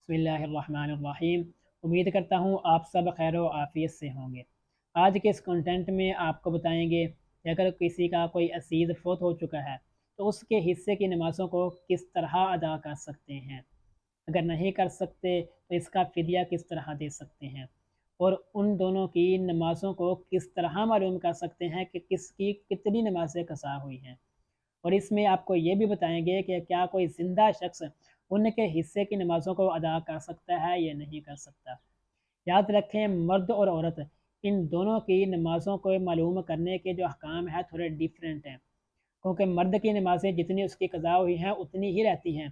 बिस्मिल्लाहिर्रहमानिर्रहीम। उम्मीद करता हूँ आप सब खैर व आफ़ियत से होंगे। आज के इस कंटेंट में आपको बताएंगे कि अगर किसी का कोई असीज़ फ़ौत हो चुका है तो उसके हिस्से की नमाज़ों को किस तरह अदा कर सकते हैं। अगर नहीं कर सकते तो इसका फ़िदिया किस तरह दे सकते हैं, और उन दोनों की नमाज़ों को किस तरह मालूम कर सकते हैं कि किसकी कितनी नमाज़ें कज़ा हुई हैं। और इसमें आपको ये भी बताएँगे कि क्या कोई ज़िंदा शख्स उनके हिस्से की नमाज़ों को अदा कर सकता है या नहीं कर सकता। याद रखें, मर्द और औरत इन दोनों की नमाज़ों को मालूम करने के जो अहकाम हैं थोड़े डिफरेंट हैं, क्योंकि मर्द की नमाज़ें जितनी उसकी क़ज़ा हुई हैं उतनी ही रहती हैं,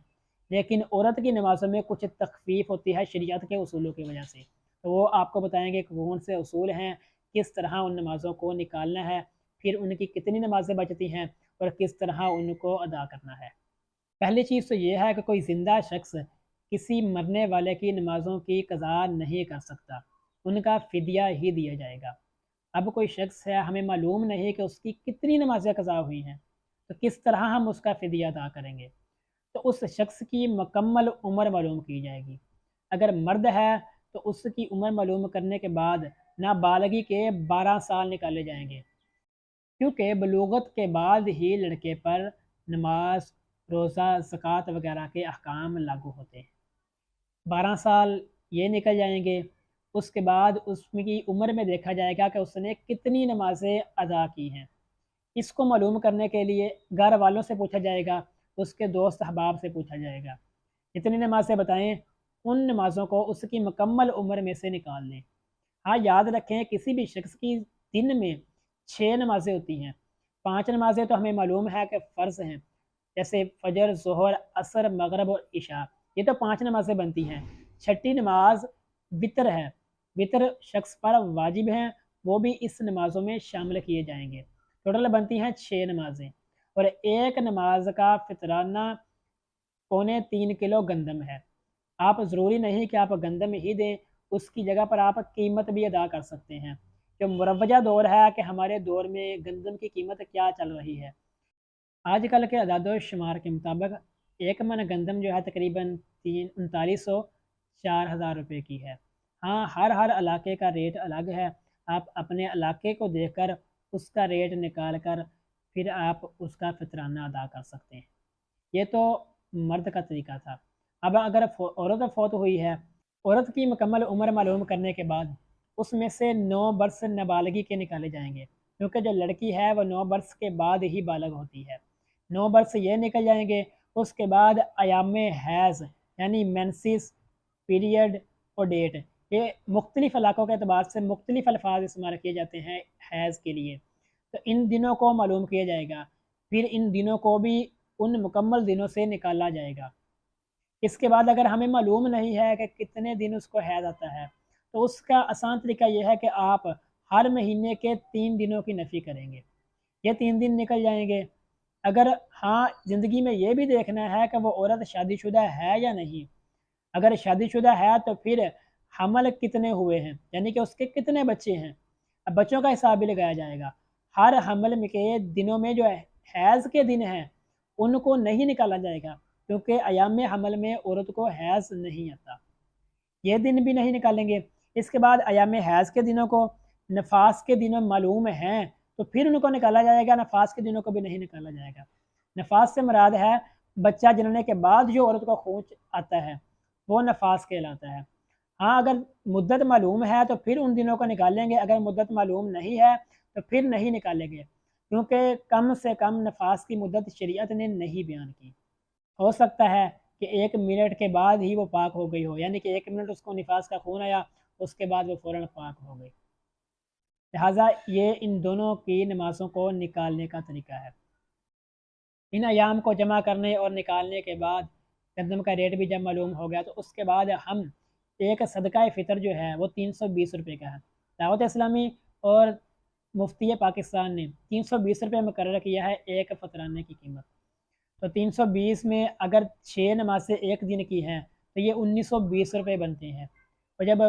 लेकिन औरत की नमाज़ों में कुछ तख़फ़ीफ़ होती है शरीयत के उसूलों की वजह से। तो वो आपको बताएँगे कि कौन से उसूल हैं, किस तरह उन नमाज़ों को निकालना है, फिर उनकी कितनी नमाज़ें बचती हैं और किस तरह उनको अदा करना है। पहली चीज़ तो ये है कि कोई ज़िंदा शख्स किसी मरने वाले की नमाज़ों की क़ज़ा नहीं कर सकता, उनका फ़िदिया ही दिया जाएगा। अब कोई शख्स है, हमें मालूम नहीं कि उसकी कितनी नमाज़ें क़ज़ा हुई हैं, तो किस तरह हम उसका फ़िदिया अदा करेंगे? तो उस शख्स की मुकम्मल उम्र मालूम की जाएगी। अगर मर्द है तो उसकी उम्र मालूम करने के बाद नाबालगी के 12 साल निकाले जाएँगे। क्योंकि बलूगत के बाद ही लड़के पर नमाज, रोज़ा, ज़कात वगैरह के अहकाम लागू होते हैं। 12 साल ये निकल जाएँगे, उसके बाद उसकी उम्र में देखा जाएगा कि उसने कितनी नमाज़ें अदा की हैं। इसको मालूम करने के लिए घर वालों से पूछा जाएगा, उसके दोस्त अहबाब से पूछा जाएगा। जितनी नमाज़ें बताएँ, उन नमाज़ों को उसकी मुकम्मल उम्र में से निकाल लें। हाँ, याद रखें, किसी भी शख्स की दिन में 6 नमाज़ें होती हैं। 5 नमाज़ें तो हमें मालूम है कि फ़र्ज़ हैं, जैसे फ़जर, ज़ोहर, असर, मगरिब और इशा, ये तो 5 नमाज़ें बनती हैं। छठी नमाज़ वितर है, वितर शख्स पर वाजिब है, वो भी इस नमाज़ों में शामिल किए जाएँगे। टोटल बनती हैं 6 नमाज़ें, और एक नमाज का फ़ितराना पौने 3 किलो गंदम है। आप ज़रूरी नहीं कि आप गंदम ही दें, उसकी जगह पर आप कीमत भी अदा कर सकते हैं। जो मुरव्वजा दौर है कि हमारे दौर में गंदम की कीमत क्या चल रही है। आजकल के अदाद-ओ-शुमार के मुताबिक 1 मन गंदम जो है तकरीबन 3900 4000 रुपए की है। हाँ, हर इलाके का रेट अलग है। आप अपने इलाके को देखकर उसका रेट निकाल कर फिर आप उसका फ़ितराना अदा कर सकते हैं। ये तो मर्द का तरीका था। अब अगर औरत फ़ौत हुई है, औरत की मुकम्मल उम्र मालूम करने के बाद उसमें से 9 बरस नाबालगी के निकाले जाएँगे, क्योंकि जो लड़की है वो 9 बरस के बाद ही बालिग होती है। 9 बरस ये निकल जाएँगे, उसके बाद अयामे हैज़ यानी मेंसेस, पीरियड और डेट, ये मुख्तलिफ़ इलाकों के एतबार से मुख्तलिफ़ अल्फ़ाज़ इस्तेमाल किए जाते हैं हैज़ के लिए। तो इन दिनों को मालूम किया जाएगा, फिर इन दिनों को भी उन मुकम्मल दिनों से निकाला जाएगा। इसके बाद अगर हमें मालूम नहीं है कि कितने दिन उसको हैज़ आता है, तो उसका आसान तरीका ये है कि आप हर महीने के 3 दिनों की नफ़ी करेंगे। ये 3 दिन निकल जाएँगे। अगर हाँ, ज़िंदगी में ये भी देखना है कि वो औरत शादीशुदा है या नहीं। अगर शादीशुदा है तो फिर हमल कितने हुए हैं, यानी कि उसके कितने बच्चे हैं। अब बच्चों का हिसाब भी लगाया जाएगा। हर हमल में के दिनों में जो हैज़ के दिन हैं, उनको नहीं निकाला जाएगा, क्योंकि अयाम हमल में औरत को हैज़ नहीं आता। ये दिन भी नहीं निकालेंगे। इसके बाद अयाम हैज़ के दिनों को नफास के दिनों मालूम हैं, तो फिर उनको निकाला जाएगा, नफास के दिनों को भी नहीं निकाला जाएगा। नफास से मुराद है बच्चा जनने के बाद जो औरत को खून आता है, वो नफास कहलाता है। हाँ, अगर मुद्दत मालूम है तो फिर उन दिनों को निकालेंगे, अगर मुद्दत मालूम नहीं है तो फिर नहीं निकालेंगे, क्योंकि कम से कम नफास की मुद्दत शरीयत ने नहीं बयान की। हो सकता है कि 1 मिनट के बाद ही वो पाक हो गई हो, यानी कि 1 मिनट उसको निफास का खून आया, उसके बाद वो फ़ौरन पाक हो गई। लिहाज़ा ये इन दोनों की नमाज़ों को निकालने का तरीका है। इन अयाम को जमा करने और निकालने के बाद गंदम का रेट भी जब मालूम हो गया, तो उसके बाद हम एक सदका फ़ितर जो है वो 320 रुपए का है। दावत इस्लामी और मुफ्ती पाकिस्तान ने 320 रुपए मुकर्रर किया है एक फ़तराने की कीमत। तो 320 में अगर 6 नमाज़ें 1 दिन की हैं, तो ये 1920 रुपए बनते हैं। और जब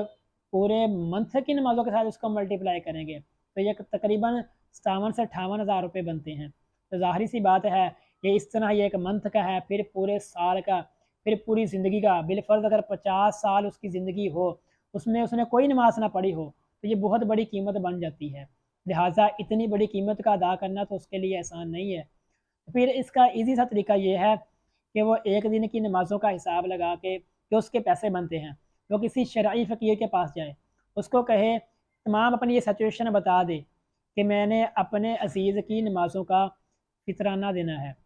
पूरे मंथ की नमाज़ों के साथ उसको मल्टीप्लाई करेंगे, तो ये तकरीबन 57 से 58 हज़ार रुपए बनते हैं। तो ज़ाहिर-सी बात है, ये इस तरह ये एक मंथ का है, फिर पूरे साल का, फिर पूरी ज़िंदगी का बिलफ़र्ज़ अगर 50 साल उसकी ज़िंदगी हो, उसमें उसने कोई नमाज़ ना पढ़ी हो, तो ये बहुत बड़ी कीमत बन जाती है। लिहाज़ा इतनी बड़ी कीमत का अदा करना तो उसके लिए आसान नहीं है। फिर इसका ईज़ी सा तरीका ये है कि वो एक दिन की नमाज़ों का हिसाब लगा के जो उसके पैसे बनते हैं, वो किसी शरई फ़कीर के पास जाए, उसको कहे तमाम अपनी ये सिचुएशन बता दे कि मैंने अपने अज़ीज़ की नमाज़ों का फ़ितराना देना है।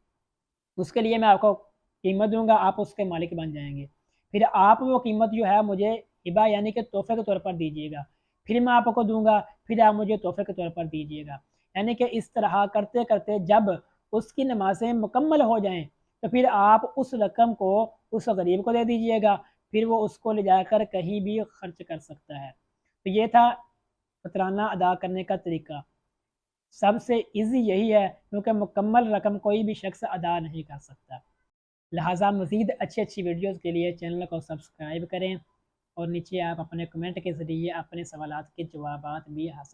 उसके लिए मैं आपको कीमत दूँगा, आप उसके मालिक बन जाएँगे। फिर आप वो कीमत जो है मुझे हिबा यानी कि तोहफ़े के तौर पर दीजिएगा। फिर मैं आपको दूँगा, फिर आप मुझे तोहफ़े के तौर पर दीजिएगा। यानी कि इस तरह करते-करते जब उसकी नमाज़ें मुकम्मल हो जाएँ, तो फिर आप उस रकम को उस गरीब को दे दीजिएगा, फिर वो उसको ले जाकर कहीं भी खर्च कर सकता है। तो ये था फ़ितराना अदा करने का तरीका। सबसे ईज़ी यही है क्योंकि मुकम्मल रकम कोई भी शख्स अदा नहीं कर सकता। लिहाज़ा मज़ीद अच्छी-अच्छी वीडियोज़ के लिए चैनल को सब्सक्राइब करें और नीचे आप अपने कमेंट के ज़रिए अपने सवालात के जवाबात भी हासिल